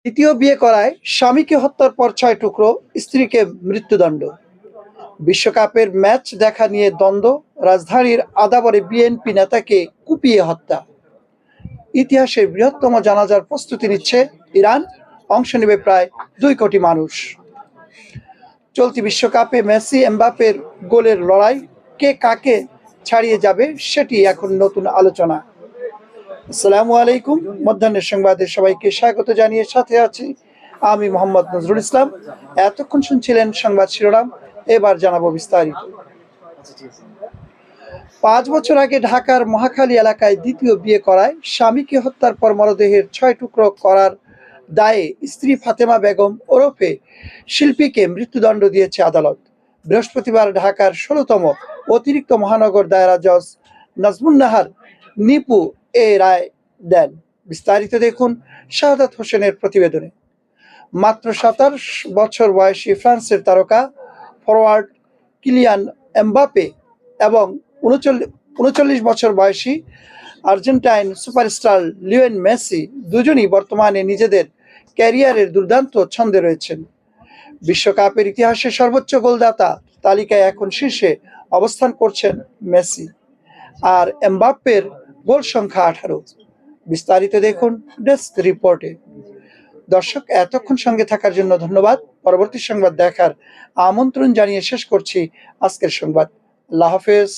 দ্বিতীয় বিয়ে করায় স্বামীকে হত্যার পর ৬ টুকরো, স্ত্রীকে মৃত্যুদণ্ড। বিশ্বকাপের ম্যাচ দেখা নিয়ে দ্বন্দ্ব, রাজধানীর আদাবরে বিএনপি নেতাকে কুপিয়ে হত্যা। ইতিহাসের বৃহত্তম জানাজার প্রস্তুতি নিচ্ছে ইরান, অংশ নেবে প্রায় ২ কোটি মানুষ। চলতি বিশ্বকাপে মেসি এমবাপ্পের গোলের লড়াই, কে কাকে ছাড়িয়ে যাবে সেটি এখন নতুন আলোচনা। আসসালামু আলাইকুম, মধ্যাহ্নের সংবাদে সবাইকে স্বাগত জানিয়ে সাথে আছি আমি মোহাম্মদ নজরুল ইসলাম। এতক্ষণ শুনছিলেন সংবাদ শিরোনাম, এবার জানাবো বিস্তারিত। ৫ বছর আগে ঢাকার মহাখালী এলাকায় দ্বিতীয় বিয়ে করায় স্বামীকে হত্যার পর মরদেহের ৬ টুকরো করার দায়ে স্ত্রী ফাতেমা বেগম ওরফে শিল্পীকে মৃত্যুদণ্ড দিয়েছে আদালত। বৃহস্পতিবার ঢাকার ১৬তম অতিরিক্ত মহানগর দায়রা জজ নাজমুন নাহার নিপু এ রায় দেন। বিস্তারিত দেখুন শাহাদাত হোসেনের প্রতিবেদনে। মাত্র ২৭ বছর বয়সী ফ্রান্সের তারকা ফরোয়ার্ড কিলিয়ান এমবাপ্পে এবং ৩৯ বছর বয়সী আর্জেন্টাইন সুপারস্টার লিওনেল মেসি দুজনই বর্তমানে নিজেদের ক্যারিয়ারের দুর্দান্ত ছন্দে রয়েছেন। বিশ্বকাপের ইতিহাসে সর্বোচ্চ গোলদাতা তালিকায় এখন শীর্ষে অবস্থান করছেন মেসি, আর এমবাপ্পের গোল সংখ্যা ১৮। বিস্তারিত দেখুন ডেস্ক রিপোর্টে। দর্শক, এতক্ষণ সঙ্গে থাকার জন্য ধন্যবাদ। পরবর্তী সংবাদ দেখার আমন্ত্রণ জানিয়ে শেষ করছি আজকের সংবাদ। আল্লাহ হাফেজ।